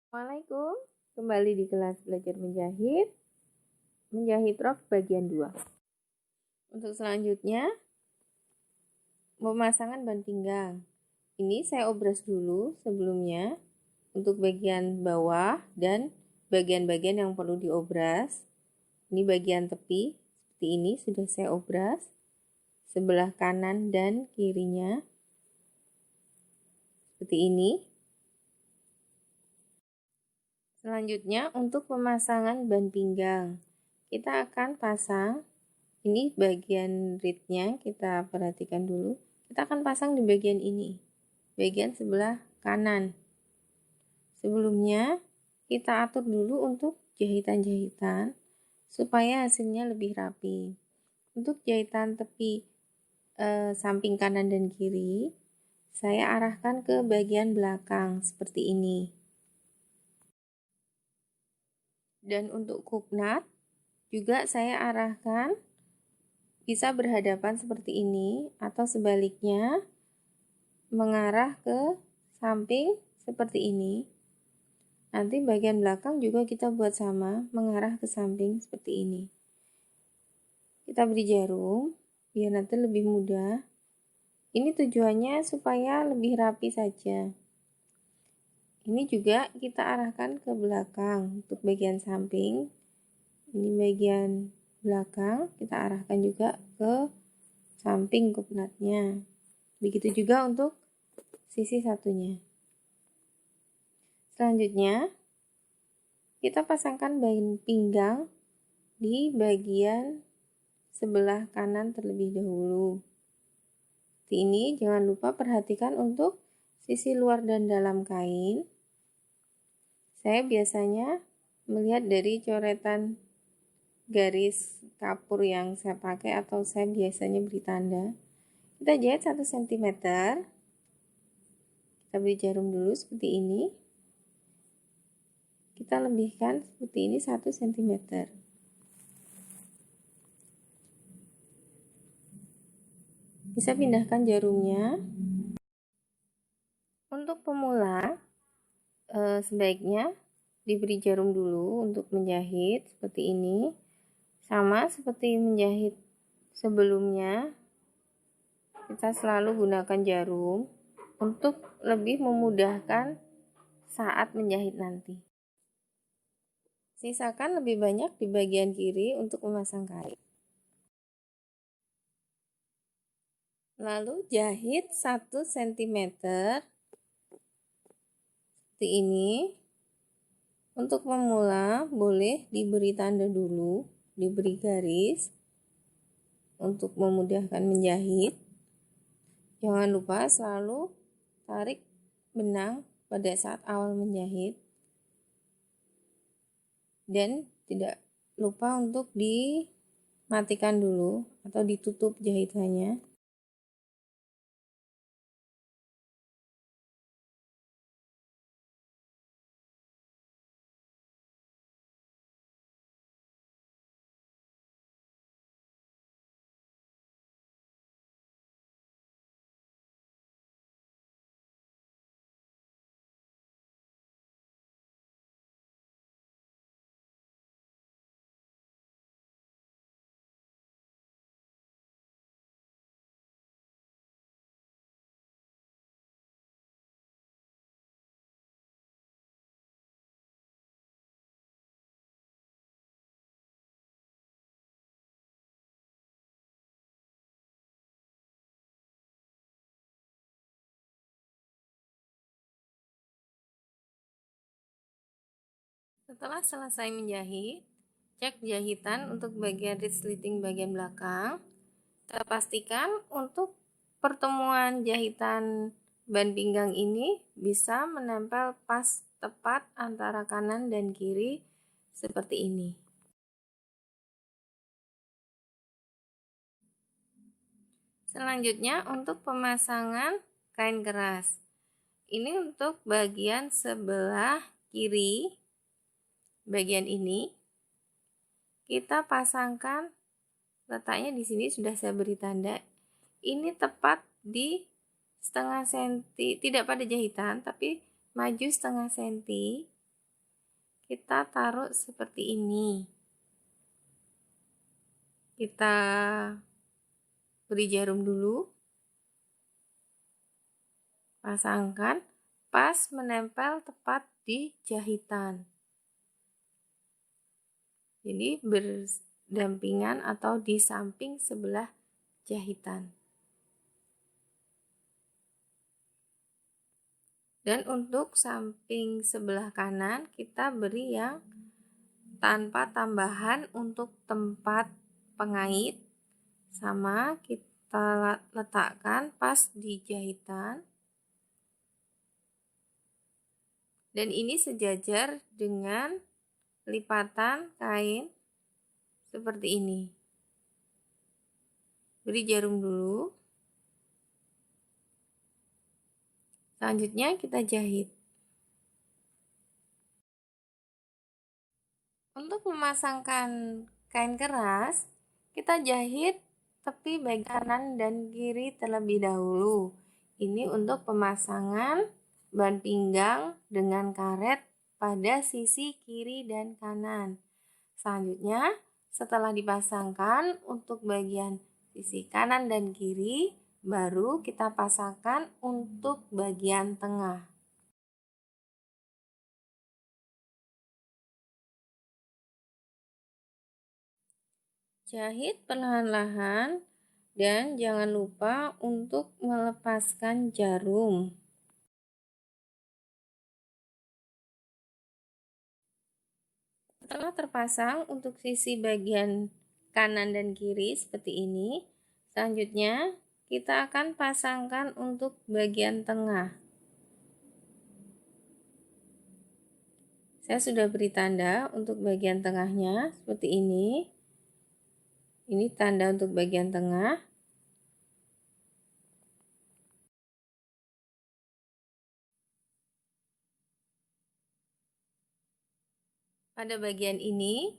Assalamualaikum, kembali di kelas belajar menjahit rok bagian 2. Untuk selanjutnya, pemasangan ban pinggang. Ini saya obras dulu sebelumnya untuk bagian bawah dan bagian-bagian yang perlu diobras. Ini bagian tepi, seperti ini sudah saya obras. Sebelah kanan dan kirinya, seperti ini. Selanjutnya untuk pemasangan ban pinggang, kita akan pasang, ini bagian reednya kita perhatikan dulu, kita akan pasang di bagian ini, bagian sebelah kanan. Sebelumnya kita atur dulu untuk jahitan-jahitan supaya hasilnya lebih rapi. Untuk jahitan tepi samping kanan dan kiri, saya arahkan ke bagian belakang seperti ini. Dan untuk kupnat juga saya arahkan bisa berhadapan seperti ini atau sebaliknya mengarah ke samping seperti ini. Nanti bagian belakang juga kita buat sama, mengarah ke samping seperti ini. Kita beri jarum biar nanti lebih mudah. Ini tujuannya supaya lebih rapi saja. Ini juga kita arahkan ke belakang untuk bagian samping. Ini bagian belakang, kita arahkan juga ke samping kupnatnya. Begitu juga untuk sisi satunya. Selanjutnya, kita pasangkan ban pinggang di bagian sebelah kanan terlebih dahulu. Di ini jangan lupa perhatikan untuk sisi luar dan dalam kain. Saya biasanya melihat dari coretan garis kapur yang saya pakai atau saya biasanya beri tanda. Kita jahit 1 cm. Kita beri jarum dulu seperti ini. Kita lebihkan seperti ini 1 cm. Bisa pindahkan jarumnya. Untuk pemula, sebaiknya diberi jarum dulu untuk menjahit seperti ini. Sama seperti menjahit sebelumnya, kita selalu gunakan jarum untuk lebih memudahkan saat menjahit nanti. Sisakan lebih banyak di bagian kiri untuk memasang kain. Lalu jahit 1 cm seperti ini. Untuk pemula boleh diberi tanda dulu, diberi garis untuk memudahkan menjahit. Jangan lupa selalu tarik benang pada saat awal menjahit. Dan tidak lupa untuk dimatikan dulu atau ditutup jahitannya. Setelah selesai menjahit, cek jahitan untuk bagian resleting bagian belakang. Kita pastikan untuk pertemuan jahitan ban pinggang ini bisa menempel pas tepat antara kanan dan kiri seperti ini. Selanjutnya untuk pemasangan kain keras. Ini untuk bagian sebelah kiri, bagian ini kita pasangkan, letaknya di sini sudah saya beri tanda. Ini tepat di setengah senti, tidak pada jahitan tapi maju setengah senti kita taruh seperti ini. Kita beri jarum dulu. Pasangkan pas menempel tepat di jahitan. Jadi berdampingan atau di samping sebelah jahitan. Dan untuk samping sebelah kanan kita beri yang tanpa tambahan untuk tempat pengait, sama kita letakkan pas di jahitan. Dan ini sejajar dengan lipatan kain seperti ini. Beri jarum dulu. Selanjutnya kita jahit. Untuk memasangkan kain keras, kita jahit tepi bagian kanan dan kiri terlebih dahulu. Ini untuk pemasangan ban pinggang dengan karet pada sisi kiri dan kanan. Selanjutnya, setelah dipasangkan untuk bagian sisi kanan dan kiri, baru kita pasangkan untuk bagian tengah. Jahit perlahan-lahan dan jangan lupa untuk melepaskan jarum. Setelah terpasang untuk sisi bagian kanan dan kiri seperti ini, selanjutnya kita akan pasangkan untuk bagian tengah. Saya sudah beri tanda untuk bagian tengahnya seperti ini. Ini tanda untuk bagian tengah. Pada bagian ini,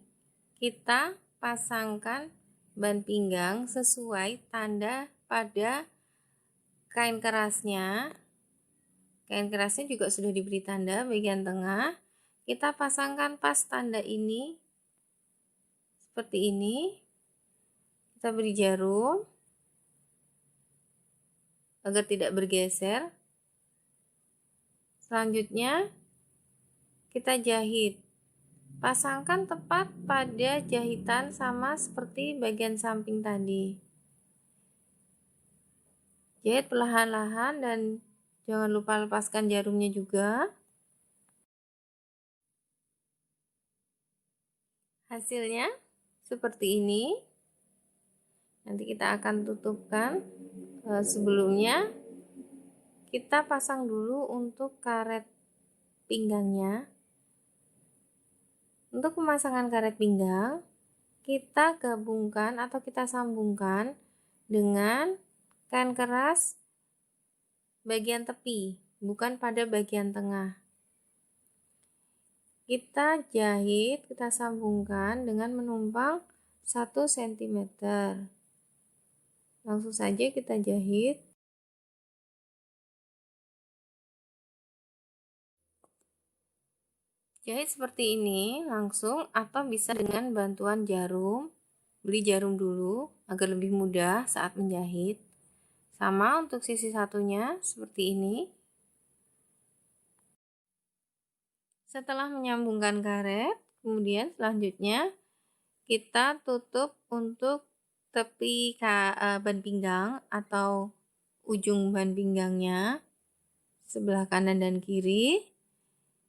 kita pasangkan ban pinggang sesuai tanda pada kain kerasnya. Kain kerasnya juga sudah diberi tanda bagian tengah. Kita pasangkan pas tanda ini, seperti ini. Kita beri jarum, agar tidak bergeser. Selanjutnya, kita jahit. Pasangkan tepat pada jahitan sama seperti bagian samping tadi. Jahit perlahan-lahan dan jangan lupa lepaskan jarumnya juga. Hasilnya seperti ini. Nanti kita akan tutupkan. Sebelumnya kita pasang dulu untuk karet pinggangnya. Untuk pemasangan karet pinggang, kita gabungkan atau kita sambungkan dengan kain keras bagian tepi, bukan pada bagian tengah. Kita jahit, kita sambungkan dengan menumpang 1 cm. Langsung saja kita jahit. Jahit seperti ini langsung atau bisa dengan bantuan jarum. Beli jarum dulu agar lebih mudah saat menjahit. Sama untuk sisi satunya seperti ini. Setelah menyambungkan karet, kemudian selanjutnya kita tutup untuk tepi ban pinggang atau ujung ban pinggangnya sebelah kanan dan kiri.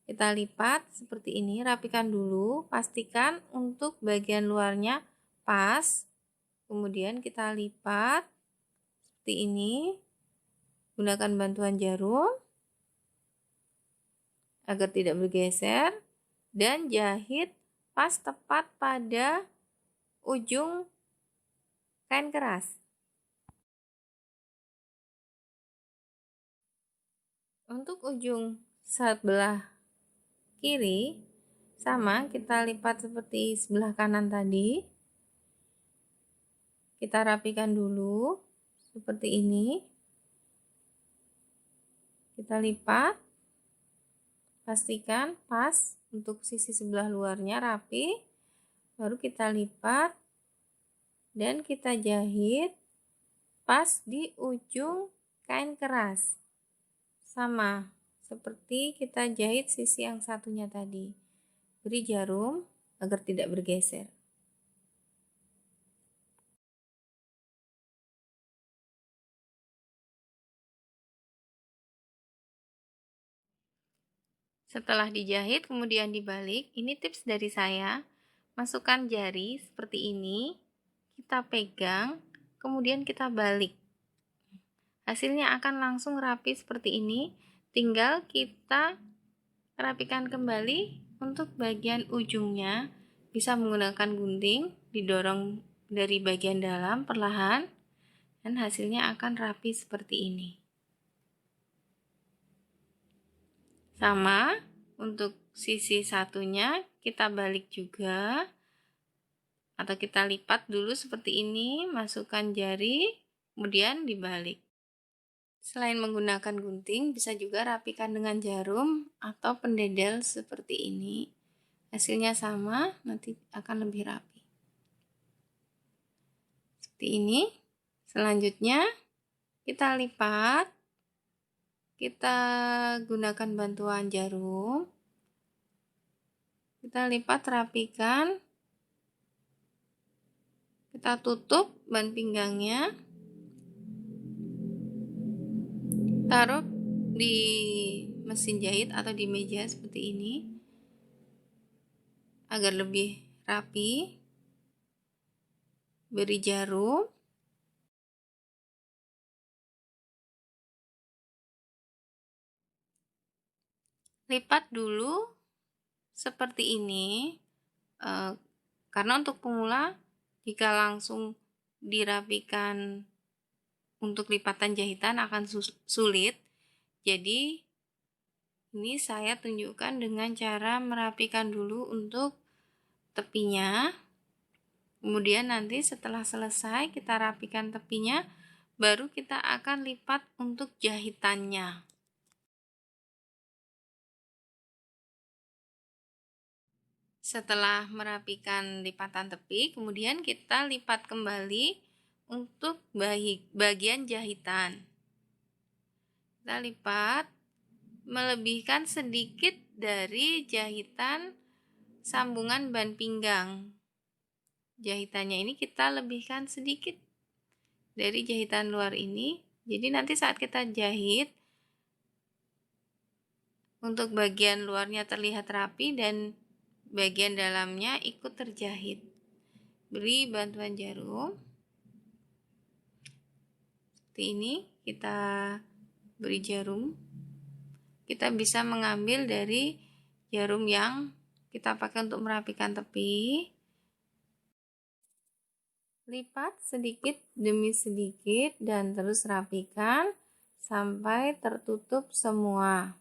Kita lipat seperti ini, rapikan dulu, pastikan untuk bagian luarnya pas. Kemudian kita lipat seperti ini, gunakan bantuan jarum agar tidak bergeser dan jahit pas tepat pada ujung kain keras. Untuk ujung sebelah kiri sama, kita lipat seperti sebelah kanan tadi. Kita rapikan dulu seperti ini. Kita lipat, pastikan pas untuk sisi sebelah luarnya rapi, baru kita lipat dan kita jahit pas di ujung kain keras. Sama seperti kita jahit sisi yang satunya tadi. Beri jarum agar tidak bergeser. Setelah dijahit kemudian dibalik, ini tips dari saya. Masukkan jari seperti ini, kita pegang, kemudian kita balik. Hasilnya akan langsung rapi seperti ini. Tinggal kita rapikan kembali untuk bagian ujungnya. Bisa menggunakan gunting, didorong dari bagian dalam perlahan, dan hasilnya akan rapi seperti ini. Sama, untuk sisi satunya kita balik juga, atau kita lipat dulu seperti ini, masukkan jari, kemudian dibalik. Selain menggunakan gunting, bisa juga rapikan dengan jarum atau pendedel seperti ini. Hasilnya sama, nanti akan lebih rapi. Seperti ini. Selanjutnya, kita lipat. Kita gunakan bantuan jarum. Kita lipat, rapikan. Kita tutup ban pinggangnya. Taruh di mesin jahit atau di meja seperti ini agar lebih rapi. Beri jarum. Lipat dulu seperti ini, karena untuk pemula jika langsung dirapikan untuk lipatan jahitan akan sulit. Jadi ini saya tunjukkan dengan cara merapikan dulu untuk tepinya, kemudian nanti setelah selesai kita rapikan tepinya, baru kita akan lipat untuk jahitannya. Setelah merapikan lipatan tepi, kemudian kita lipat kembali untuk bagian jahitan. Kita lipat, melebihkan sedikit dari jahitan sambungan ban pinggang. Jahitannya ini kita lebihkan sedikit dari jahitan luar ini. Jadi nanti saat kita jahit, untuk bagian luarnya terlihat rapi dan bagian dalamnya ikut terjahit. Beri bantuan jarum. Seperti ini, kita beri jarum. Kita bisa mengambil dari jarum yang kita pakai untuk merapikan tepi. Lipat sedikit demi sedikit dan terus rapikan sampai tertutup semua.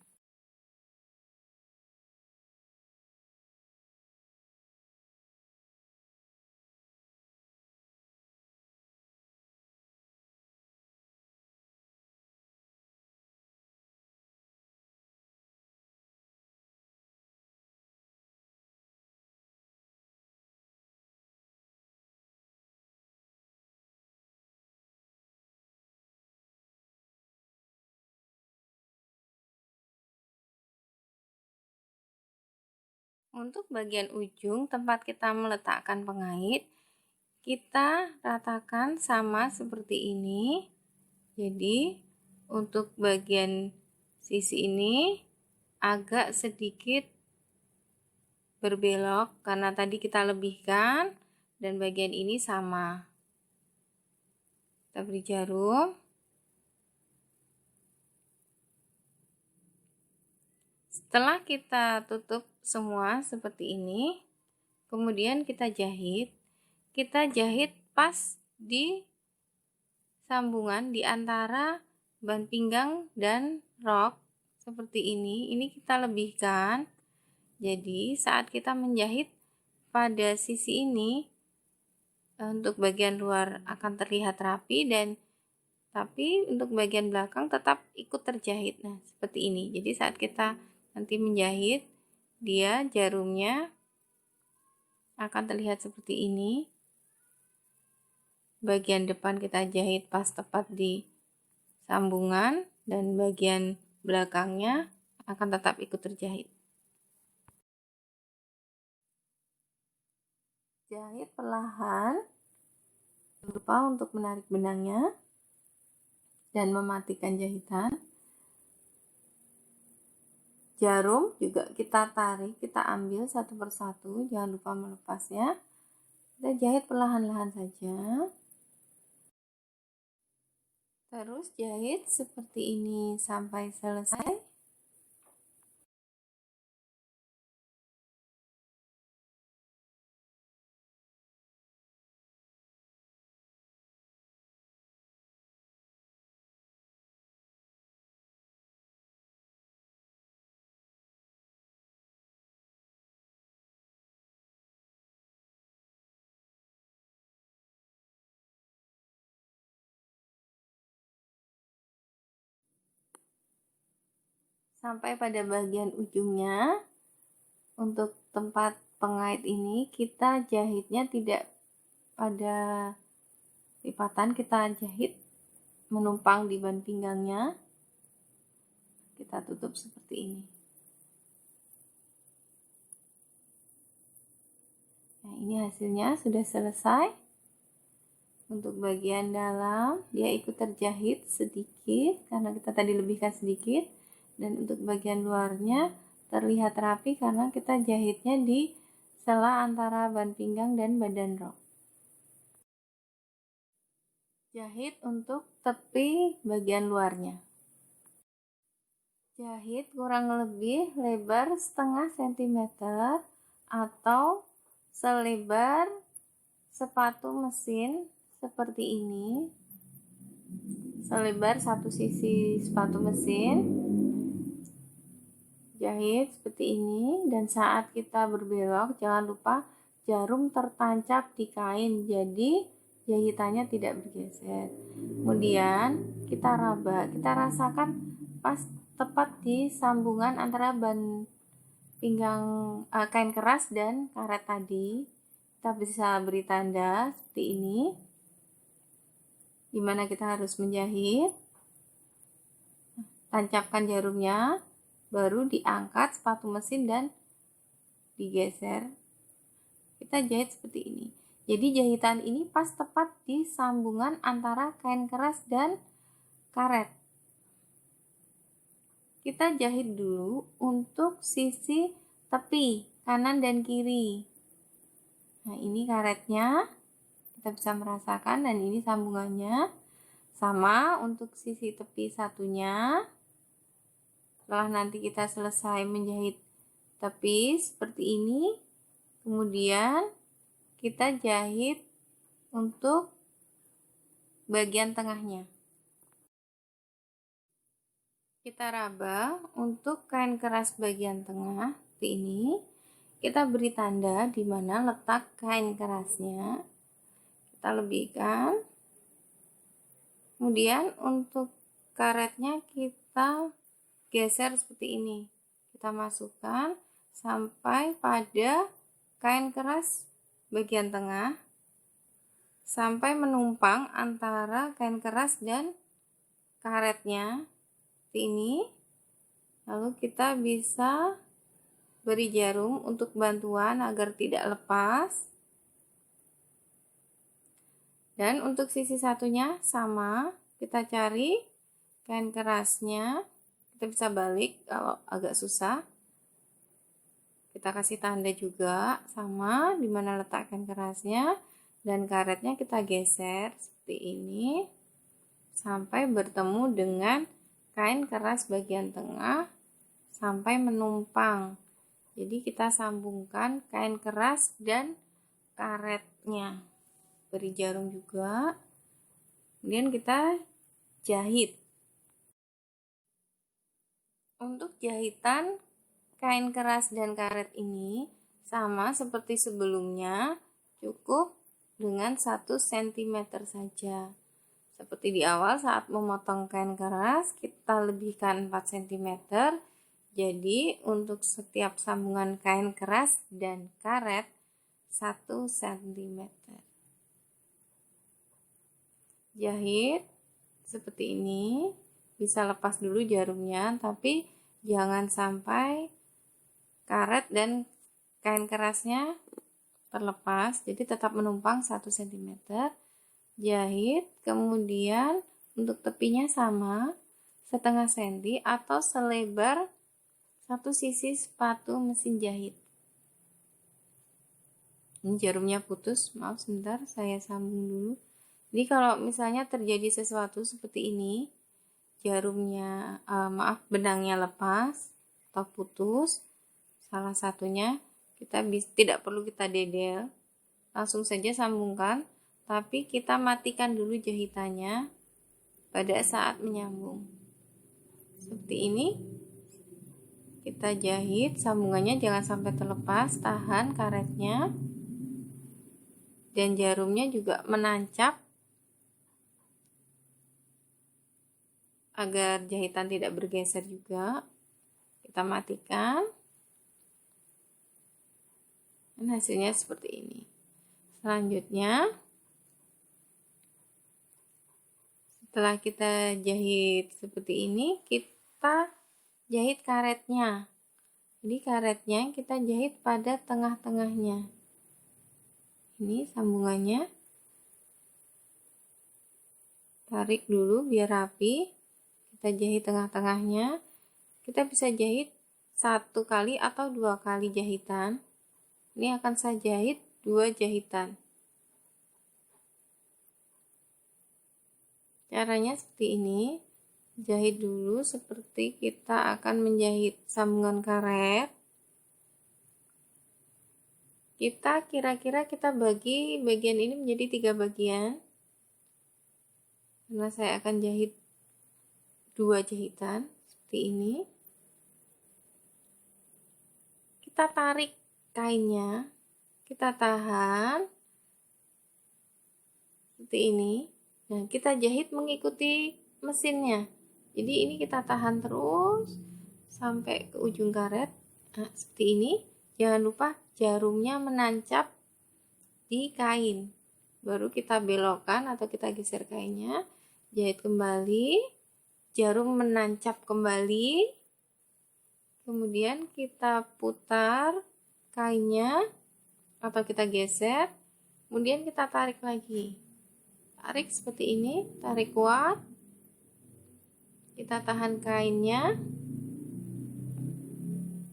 Untuk bagian ujung tempat kita meletakkan pengait, kita ratakan sama seperti ini. Jadi untuk bagian sisi ini agak sedikit berbelok karena tadi kita lebihkan, dan bagian ini sama. Kita beri jarum. Setelah kita tutup semua seperti ini, kemudian kita jahit. Kita jahit pas di sambungan di antara ban pinggang dan rok seperti ini. Ini kita lebihkan. Jadi saat kita menjahit pada sisi ini, untuk bagian luar akan terlihat rapi, tapi untuk bagian belakang tetap ikut terjahit. Nah, seperti ini. Jadi saat kita nanti menjahit, dia jarumnya akan terlihat seperti ini. Bagian depan kita jahit pas tepat di sambungan dan bagian belakangnya akan tetap ikut terjahit. Jahit perlahan, jangan lupa untuk menarik benangnya dan mematikan jahitan. Jarum juga kita tarik, kita ambil satu persatu, jangan lupa melepasnya. Kita jahit perlahan-lahan saja. Terus jahit seperti ini sampai selesai. Sampai pada bagian ujungnya. Untuk tempat pengait ini kita jahitnya tidak pada lipatan, kita jahit menumpang di ban pinggangnya. Kita tutup seperti ini. Nah, ini hasilnya sudah selesai. Untuk bagian dalam dia ikut terjahit sedikit karena kita tadi lebihkan sedikit, dan untuk bagian luarnya terlihat rapi karena kita jahitnya di sela antara ban pinggang dan badan rok. Jahit untuk tepi bagian luarnya. Jahit kurang lebih lebar setengah sentimeter atau selebar sepatu mesin seperti ini. Selebar satu sisi sepatu mesin. Jahit seperti ini, dan saat kita berbelok jangan lupa jarum tertancap di kain, jadi jahitannya tidak bergeser. Kemudian kita raba, kita rasakan pas tepat di sambungan antara ban pinggang kain keras dan karet tadi. Kita bisa beri tanda seperti ini, dimana kita harus menjahit. Tancapkan jarumnya, baru diangkat sepatu mesin dan digeser. Kita jahit seperti ini. Jadi jahitan ini pas tepat di sambungan antara kain keras dan karet. Kita jahit dulu untuk sisi tepi kanan dan kiri. Nah, ini karetnya, kita bisa merasakan, dan ini sambungannya. Sama untuk sisi tepi satunya. Setelah nanti kita selesai menjahit tepi seperti ini, kemudian kita jahit untuk bagian tengahnya. Kita raba untuk kain keras bagian tengah seperti ini. Kita beri tanda di mana letak kain kerasnya. Kita lebihkan. Kemudian untuk karetnya kita geser seperti ini. Kita masukkan sampai pada kain keras bagian tengah, sampai menumpang antara kain keras dan karetnya seperti ini. Lalu kita bisa beri jarum untuk bantuan agar tidak lepas. Dan untuk sisi satunya sama, kita cari kain kerasnya. Kita bisa balik kalau agak susah. Kita kasih tanda juga sama di mana letak kain kerasnya, dan karetnya kita geser seperti ini sampai bertemu dengan kain keras bagian tengah sampai menumpang. Jadi kita sambungkan kain keras dan karetnya. Beri jarum juga. Kemudian kita jahit. Untuk jahitan kain keras dan karet ini sama seperti sebelumnya, cukup dengan 1 cm saja. Seperti di awal saat memotong kain keras, kita lebihkan 4 cm. Jadi untuk setiap sambungan kain keras dan karet 1 cm. Jahit seperti ini. Bisa lepas dulu jarumnya, tapi jangan sampai karet dan kain kerasnya terlepas, jadi tetap menumpang 1 cm. Jahit, kemudian untuk tepinya sama, setengah senti atau selebar satu sisi sepatu mesin jahit. Ini jarumnya putus, maaf sebentar, saya sambung dulu. Jadi kalau misalnya terjadi sesuatu seperti ini, jarumnya, benangnya lepas atau putus, salah satunya, tidak perlu kita dedel, langsung saja sambungkan, tapi kita matikan dulu jahitannya pada saat menyambung. Seperti ini, kita jahit, sambungannya jangan sampai terlepas, tahan karetnya, dan jarumnya juga menancap agar jahitan tidak bergeser juga. Kita matikan. Dan hasilnya seperti ini. Selanjutnya, setelah kita jahit seperti ini, kita jahit karetnya. Jadi karetnya kita jahit pada tengah-tengahnya. Ini sambungannya. Tarik dulu biar rapi. Kita jahit tengah-tengahnya. Kita bisa jahit 1 kali atau 2 kali jahitan. Ini akan saya jahit 2 jahitan. Caranya seperti ini. Jahit dulu seperti kita akan menjahit sambungan karet. Kira-kira kita bagi bagian ini menjadi 3 bagian. Karena saya akan jahit 2 jahitan seperti ini. Kita tarik kainnya, kita tahan seperti ini. Nah, kita jahit mengikuti mesinnya. Jadi ini kita tahan terus sampai ke ujung karet. Nah, seperti ini. Jangan lupa jarumnya menancap di kain. Baru kita belokkan atau kita geser kainnya, jahit kembali. Jarum menancap kembali, kemudian kita putar kainnya atau kita geser, kemudian kita tarik lagi. Tarik seperti ini, tarik kuat, kita tahan kainnya,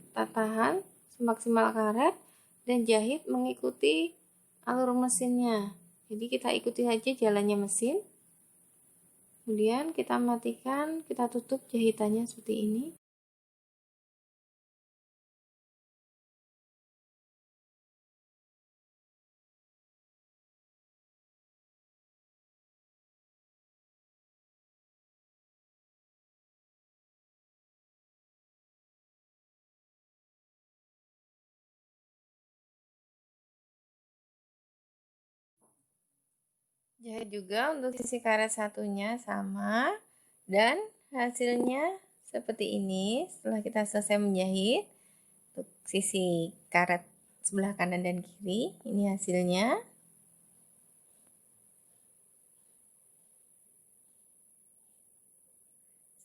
kita tahan semaksimal karet, dan jahit mengikuti alur mesinnya. Jadi kita ikuti saja jalannya mesin. Kemudian kita matikan, kita tutup jahitannya seperti ini. Jahit juga untuk sisi karet satunya sama, dan hasilnya seperti ini. Setelah kita selesai menjahit untuk sisi karet sebelah kanan dan kiri, ini hasilnya.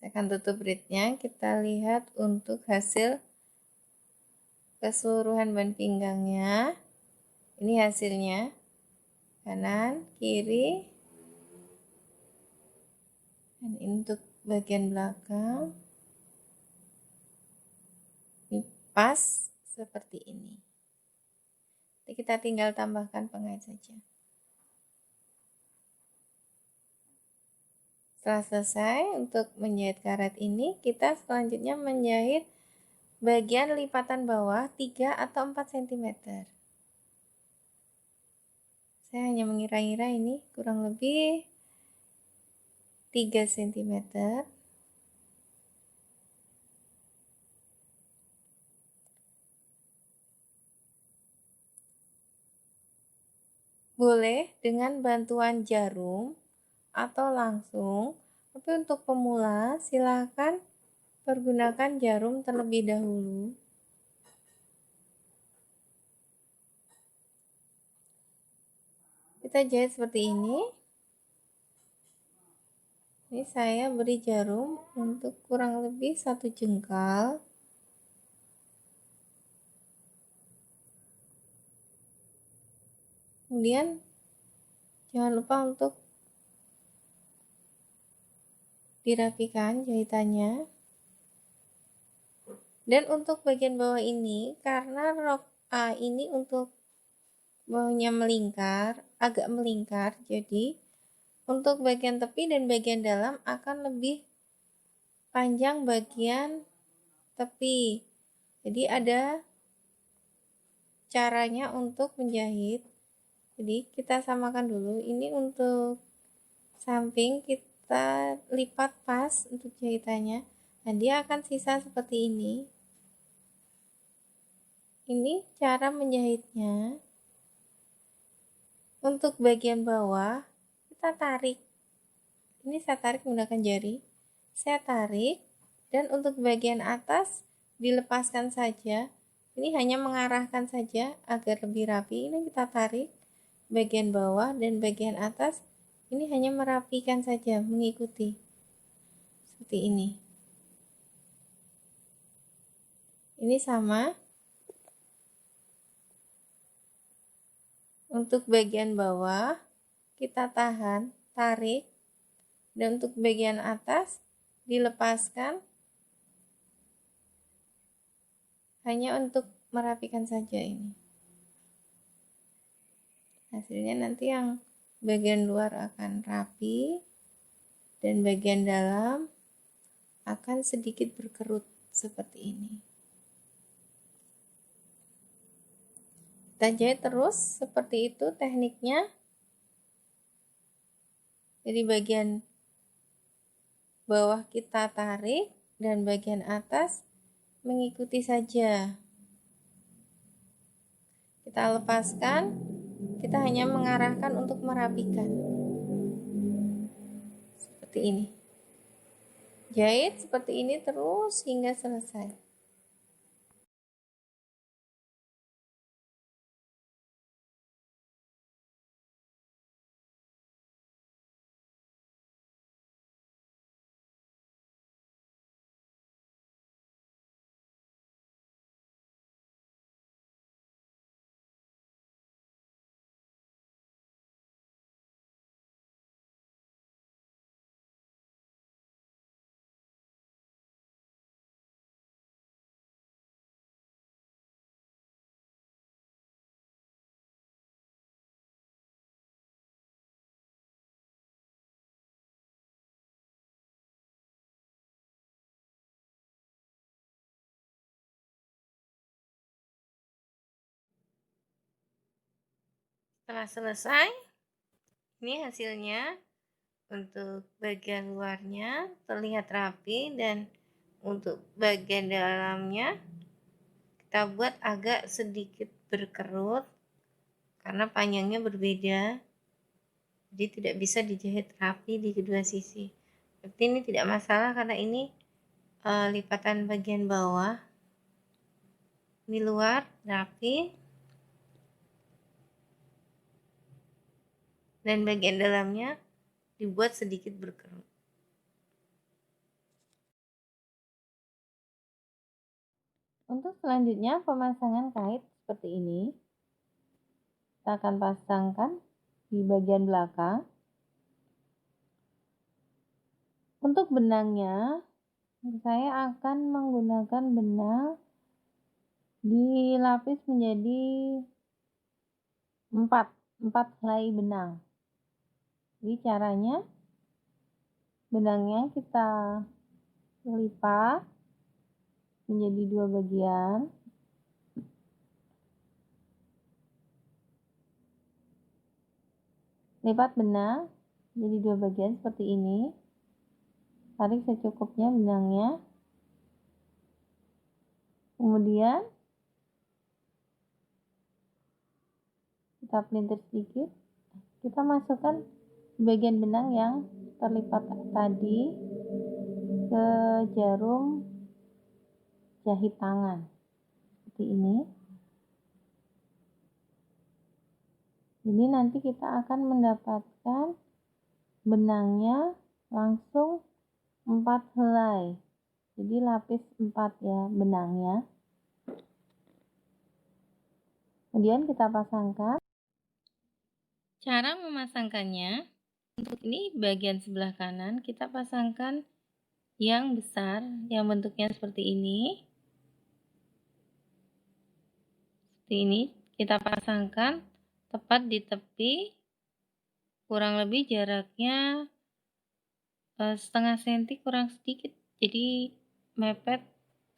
Saya akan tutup reednya. Kita lihat untuk hasil keseluruhan ban pinggangnya. Ini hasilnya. Kanan, kiri, dan ini untuk bagian belakang. Ini pas seperti ini. Jadi kita tinggal tambahkan pengait saja. Setelah selesai untuk menjahit karet ini, kita selanjutnya menjahit bagian lipatan bawah 3 atau 4 cm. Saya hanya mengira-ngira ini kurang lebih 3 cm. Boleh dengan bantuan jarum atau langsung, tapi untuk pemula silakan pergunakan jarum terlebih dahulu. Kita jahit seperti ini. Ini saya beri jarum untuk kurang lebih 1 jengkal. Kemudian jangan lupa untuk dirapikan jahitannya. Dan untuk bagian bawah ini, karena rok A ini untuk bawahnya melingkar, agak melingkar, jadi untuk bagian tepi dan bagian dalam akan lebih panjang bagian tepi. Jadi ada caranya untuk menjahit. Jadi kita samakan dulu. Ini untuk samping kita lipat pas untuk jahitannya. Nah, dia akan sisa seperti ini. Ini cara menjahitnya. Untuk bagian bawah kita tarik. Ini saya tarik menggunakan jari. Saya tarik, dan untuk bagian atas dilepaskan saja. Ini hanya mengarahkan saja agar lebih rapi. Ini kita tarik bagian bawah, dan bagian atas ini hanya merapikan saja, mengikuti seperti ini. Ini sama. Untuk bagian bawah kita tahan, tarik, dan untuk bagian atas dilepaskan hanya untuk merapikan saja ini. Hasilnya nanti yang bagian luar akan rapi dan bagian dalam akan sedikit berkerut seperti ini. Kita jahit terus seperti itu tekniknya. Jadi bagian bawah kita tarik dan bagian atas mengikuti saja. Kita lepaskan, kita hanya mengarahkan untuk merapikan. Seperti ini. Jahit seperti ini terus hingga selesai. Setelah selesai, ini hasilnya. Untuk bagian luarnya terlihat rapi, dan untuk bagian dalamnya kita buat agak sedikit berkerut karena panjangnya berbeda, jadi tidak bisa dijahit rapi di kedua sisi. Tapi ini tidak masalah karena ini lipatan bagian bawah, ini luar rapi, dan bagian dalamnya dibuat sedikit berkerut. Untuk selanjutnya pemasangan kait seperti ini. Kita akan pasangkan di bagian belakang. Untuk benangnya, saya akan menggunakan benang dilapis menjadi 4 helai benang. Jadi caranya, benangnya kita lipat menjadi 2 bagian. Lipat benang jadi 2 bagian seperti ini. Tarik secukupnya benangnya. Kemudian kita pelintir sedikit. Kita masukkan bagian benang yang terlipat tadi ke jarum jahit tangan seperti ini. Jadi nanti kita akan mendapatkan benangnya langsung 4 helai. Jadi lapis 4 ya benangnya. Kemudian kita pasangkan. Cara memasangkannya, untuk ini bagian sebelah kanan kita pasangkan yang besar, yang bentuknya seperti ini. Seperti ini, kita pasangkan tepat di tepi, kurang lebih jaraknya setengah senti kurang sedikit, jadi mepet,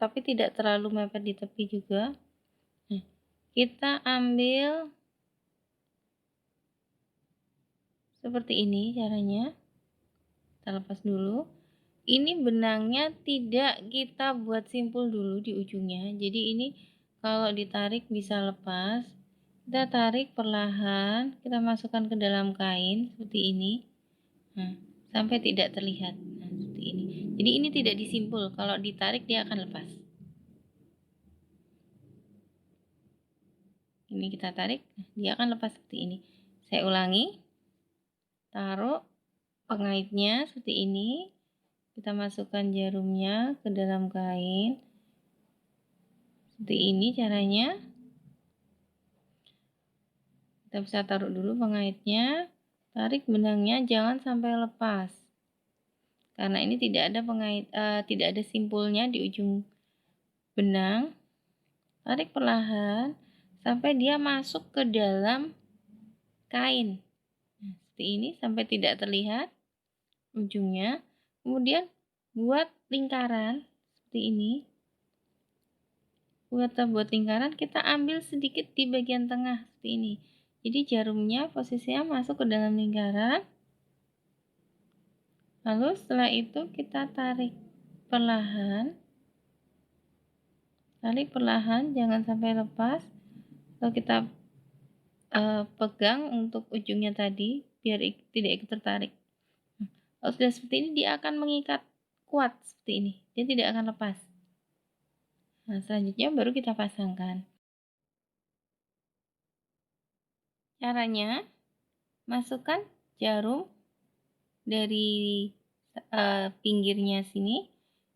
tapi tidak terlalu mepet di tepi juga. Nah, kita ambil seperti ini caranya. Kita lepas dulu. Ini benangnya tidak kita buat simpul dulu di ujungnya. Jadi ini kalau ditarik bisa lepas. Kita tarik perlahan, kita masukkan ke dalam kain seperti ini. Nah, sampai tidak terlihat. Nah, seperti ini. Jadi ini tidak disimpul. Kalau ditarik dia akan lepas. Ini kita tarik, dia akan lepas seperti ini. Saya ulangi. Taruh pengaitnya seperti ini, kita masukkan jarumnya ke dalam kain seperti ini caranya. Kita bisa taruh dulu pengaitnya, tarik benangnya jangan sampai lepas karena ini tidak ada tidak ada simpulnya di ujung benang. Tarik perlahan sampai dia masuk ke dalam kain. Nah, seperti ini sampai tidak terlihat ujungnya. Kemudian buat lingkaran seperti ini. Buat lingkaran, kita ambil sedikit di bagian tengah seperti ini. Jadi jarumnya posisinya masuk ke dalam lingkaran. Lalu setelah itu kita tarik perlahan. Tarik perlahan, jangan sampai lepas. Lalu kita pegang untuk ujungnya tadi biar tidak ikut tertarik. Kalau sudah seperti ini dia akan mengikat kuat seperti ini, dia tidak akan lepas. Nah, selanjutnya baru kita pasangkan. Caranya, masukkan jarum dari pinggirnya sini,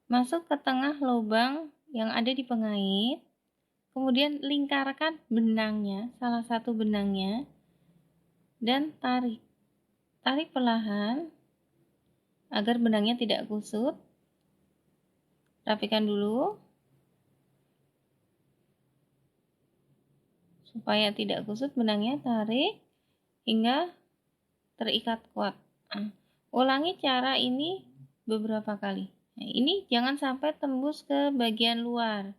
masuk ke tengah lubang yang ada di pengait. Kemudian lingkarkan benangnya, salah satu benangnya, dan tarik. Tarik perlahan agar benangnya tidak kusut. Rapikan dulu supaya tidak kusut benangnya, tarik hingga terikat kuat. Nah, ulangi cara ini beberapa kali. Nah, ini jangan sampai tembus ke bagian luar.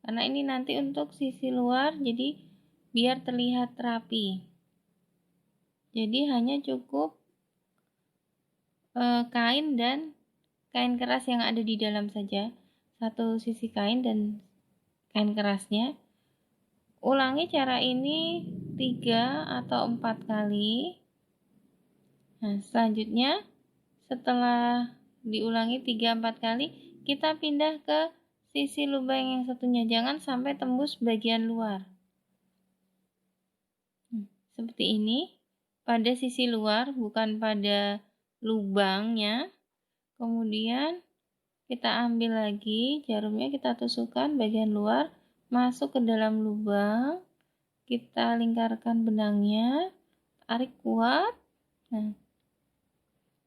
Karena ini nanti untuk sisi luar, jadi biar terlihat rapi. Jadi hanya cukup kain dan kain keras yang ada di dalam saja. Satu sisi kain dan kain kerasnya. Ulangi cara ini 3 atau 4 kali. Nah, selanjutnya setelah diulangi 3-4 kali, kita pindah ke sisi lubang yang satunya, jangan sampai tembus bagian luar. Seperti ini, pada sisi luar, bukan pada lubangnya. Kemudian kita ambil lagi jarumnya, kita tusukkan bagian luar, masuk ke dalam lubang, kita lingkarkan benangnya, tarik kuat. Nah,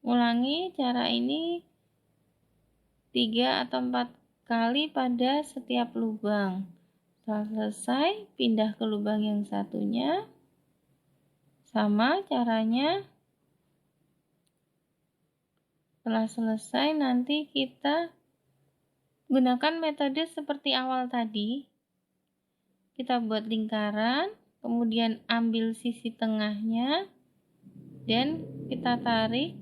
ulangi cara ini 3 atau 4 kali pada setiap lubang. Setelah selesai, pindah ke lubang yang satunya. Sama caranya. Setelah selesai, nanti kita gunakan metode seperti awal tadi. Kita buat lingkaran, kemudian ambil sisi tengahnya, dan kita tarik.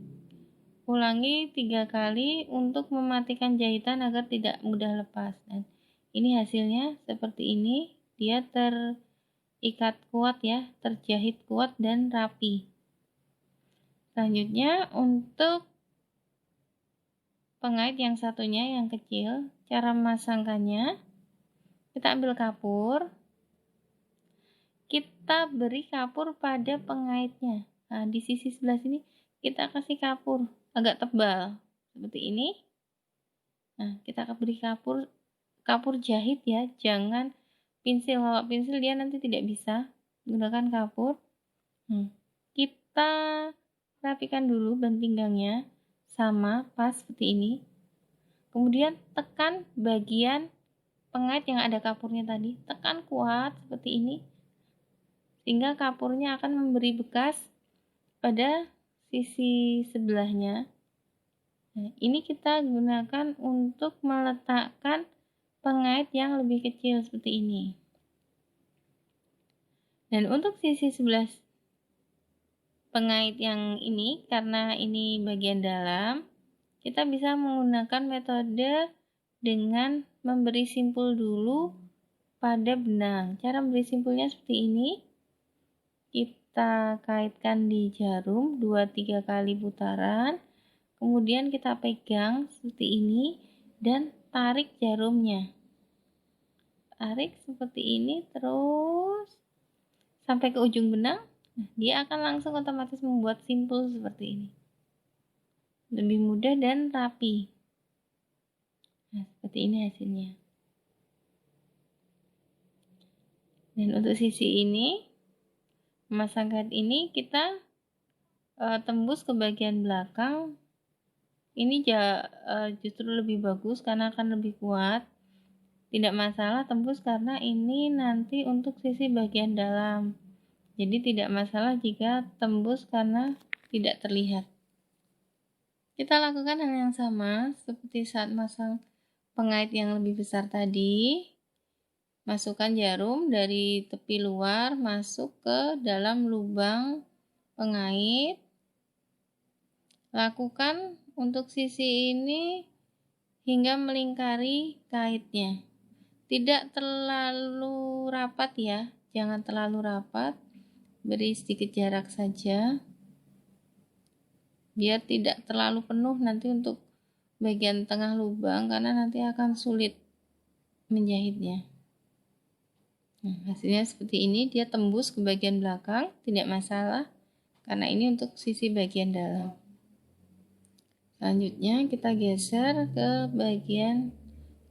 Ulangi 3 kali untuk mematikan jahitan agar tidak mudah lepas. Dan ini hasilnya seperti ini, dia terikat kuat ya, terjahit kuat dan rapi. Selanjutnya untuk pengait yang satunya yang kecil, cara memasangkannya, kita ambil kapur, kita beri kapur pada pengaitnya. Nah, di sisi sebelah sini kita kasih kapur agak tebal seperti ini. Nah, kita beri kapur jahit ya, jangan pensil. Kalau pensil dia nanti tidak bisa, gunakan kapur. Kita rapikan dulu ban pinggangnya sama pas seperti ini. Kemudian tekan bagian pengait yang ada kapurnya tadi, tekan kuat seperti ini, sehingga kapurnya akan memberi bekas pada sisi sebelahnya. Nah, ini kita gunakan untuk meletakkan pengait yang lebih kecil seperti ini. Dan untuk sisi sebelah pengait yang ini, karena ini bagian dalam, kita bisa menggunakan metode dengan memberi simpul dulu pada benang. Cara memberi simpulnya seperti ini. Kita kaitkan di jarum 2-3 kali putaran. Kemudian kita pegang seperti ini dan tarik jarumnya. Tarik seperti ini terus sampai ke ujung benang. Nah, dia akan langsung otomatis membuat simpul seperti ini. Lebih mudah dan rapi. Nah, seperti ini hasilnya. Dan untuk sisi ini, memasang kait ini kita tembus ke bagian belakang. Ini justru lebih bagus karena akan lebih kuat. Tidak masalah tembus karena ini nanti untuk sisi bagian dalam. Jadi tidak masalah jika tembus karena tidak terlihat. Kita lakukan hal yang sama seperti saat masang pengait yang lebih besar tadi. Masukkan jarum dari tepi luar masuk ke dalam lubang pengait. Lakukan untuk sisi ini hingga melingkari kaitnya. Tidak terlalu rapat ya, jangan terlalu rapat. Beri sedikit jarak saja. Biar tidak terlalu penuh nanti untuk bagian tengah lubang karena nanti akan sulit menjahitnya. Nah, hasilnya seperti ini, dia tembus ke bagian belakang, tidak masalah karena ini untuk sisi bagian dalam. Selanjutnya kita geser ke bagian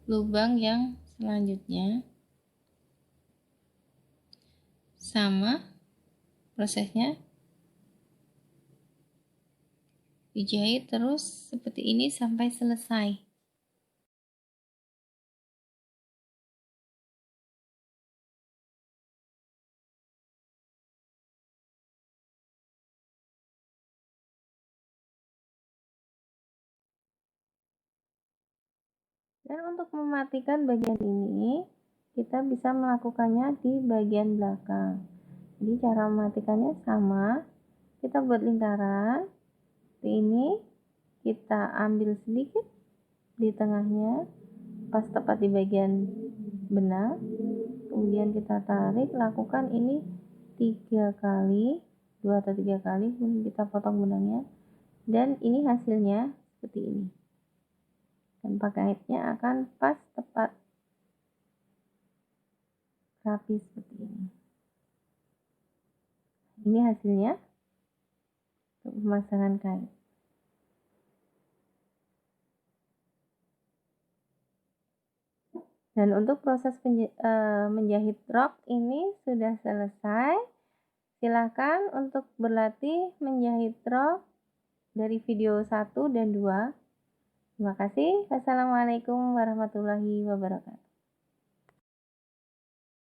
lubang yang selanjutnya. Sama prosesnya. Dijahit terus seperti ini sampai selesai. Dan untuk mematikan bagian ini, kita bisa melakukannya di bagian belakang. Jadi cara mematikannya sama, kita buat lingkaran, seperti ini, kita ambil sedikit di tengahnya, pas tepat di bagian benang, kemudian kita tarik, lakukan ini 3 kali, 2 atau 3 kali, kemudian kita potong benangnya, dan ini hasilnya seperti ini. Dan pakaitnya akan pas tepat rapi seperti ini. Ini hasilnya untuk pemasangan kait. Dan untuk proses menjahit rok ini sudah selesai. Silakan untuk berlatih menjahit rok dari video 1 dan 2. Terima kasih. Wassalamualaikum warahmatullahi wabarakatuh.